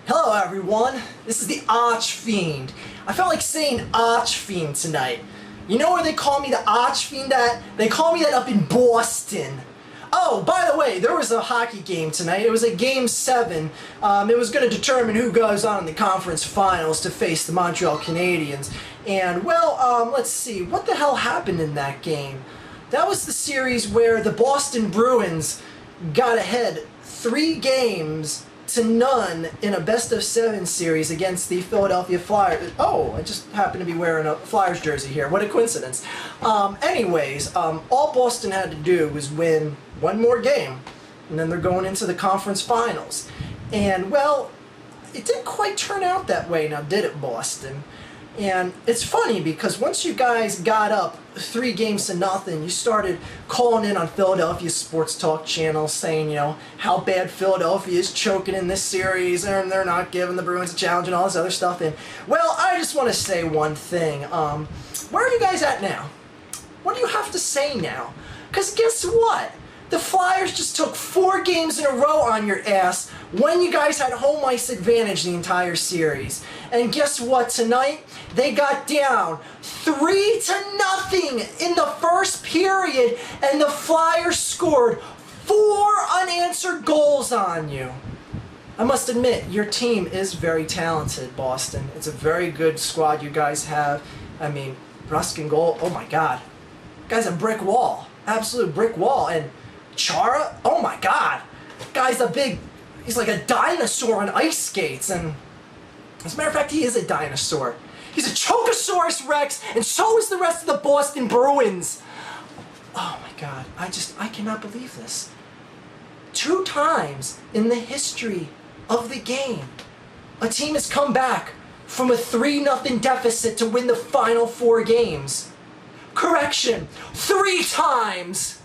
Hello everyone, this is the Archfiend. I felt like saying Archfiend tonight. You know where they call me the Archfiend at? They call me that up in Boston. Oh, by the way, there was a hockey game tonight. It was a Game 7. It was going to determine who goes on in the conference finals to face the Montreal Canadiens. And, well, let's see. What the hell happened in that game? That was the series where the Boston Bruins got ahead 3-0 in a best-of-7 series against the Philadelphia Flyers. Oh, I just happen to be wearing a Flyers jersey here. What a coincidence. Anyways, all Boston had to do was win one more game, and then they're going into the conference finals. And, well, it didn't quite turn out that way now, did it, Boston? And it's funny because once you guys got up 3-0, you started calling in on Philadelphia's sports talk channel saying, you know, how bad Philadelphia is choking in this series and they're not giving the Bruins a challenge and all this other stuff. And, well, I just want to say one thing. Where are you guys at now? What do you have to say now? Because guess what? The Flyers just took 4 games in a row on your ass when you guys had home ice advantage the entire series. And guess what? Tonight, they got down 3-0 in the first period, and the Flyers scored 4 unanswered goals on you. I must admit, your team is very talented, Boston. It's a very good squad you guys have. I mean, Ruskin goal, oh my God. Guy's a brick wall, absolute brick wall. And Chara, oh my God. Guy's he's like a dinosaur on ice skates. And as a matter of fact, he is a dinosaur. He's a Chokosaurus Rex, and so is the rest of the Boston Bruins. Oh my God, I cannot believe this. 2 times in the history of the game, a team has come back from a 3-0 deficit to win the final 4 games. Correction, 3 times!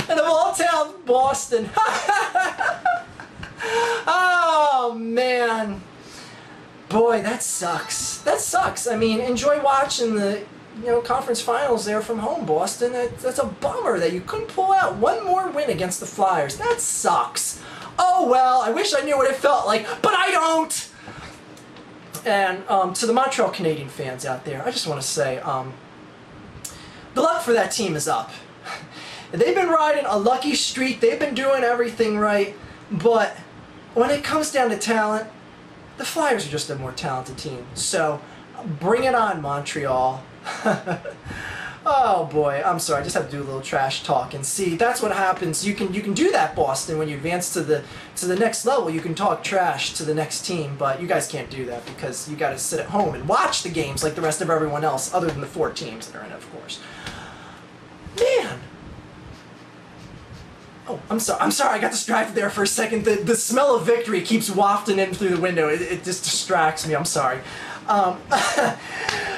And of all towns, Boston. Oh, man. Boy, that sucks. That sucks. I mean, enjoy watching the conference finals there from home, Boston. That's a bummer that you couldn't pull out one more win against the Flyers. That sucks. Oh, well, I wish I knew what it felt like, but I don't. And to the Montreal Canadiens fans out there, I just want to say, the luck for that team is up. They've been riding a lucky streak. They've been doing everything right. But when it comes down to talent, the Flyers are just a more talented team. So bring it on, Montreal. Oh boy, I'm sorry. I just have to do a little trash talk. And see, that's what happens. You can do that, Boston, when you advance to the next level. You can talk trash to the next team, but you guys can't do that because you got to sit at home and watch the games like the rest of everyone else, other than the 4 teams that are in it, of course. Man. Oh, I'm sorry, I got distracted there for a second. The smell of victory keeps wafting in through the window. It just distracts me, I'm sorry.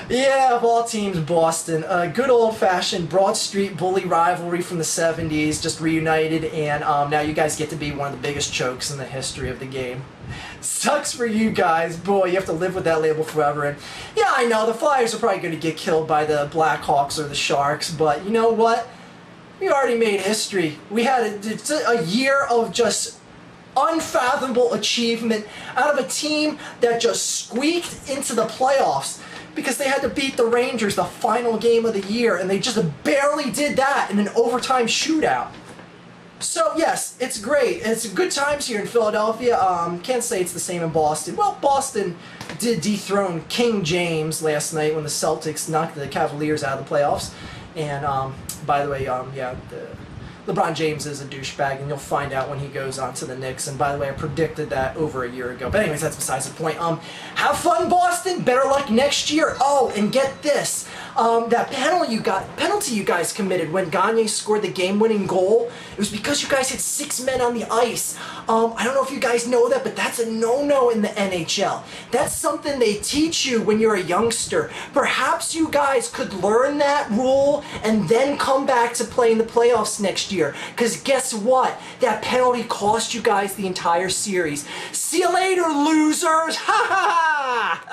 Yeah, of all teams, Boston. Good old-fashioned Broad Street bully rivalry from the 70s, just reunited, and now you guys get to be one of the biggest chokes in the history of the game. Sucks for you guys. Boy, you have to live with that label forever. And yeah, I know, the Flyers are probably going to get killed by the Blackhawks or the Sharks, but you know what? We already made history. We had a year of just unfathomable achievement out of a team that just squeaked into the playoffs because they had to beat the Rangers the final game of the year, and they just barely did that in an overtime shootout. So yes, it's great. It's good times here in Philadelphia. Can't say it's the same in Boston. Well, Boston did dethrone King James last night when the Celtics knocked the Cavaliers out of the playoffs. And by the way, yeah, LeBron James is a douchebag, and you'll find out when he goes on to the Knicks. And by the way, I predicted that over a year ago. But anyways, that's besides the point. Have fun, Boston. Better luck next year. Oh, and get this. That penalty you guys committed when Gagne scored the game-winning goal, it was because you guys had 6 men on the ice. I don't know if you guys know that, but that's a no-no in the NHL. That's something they teach you when you're a youngster. Perhaps you guys could learn that rule and then come back to play in the playoffs next year. Because guess what? That penalty cost you guys the entire series. See you later, losers! Ha ha ha!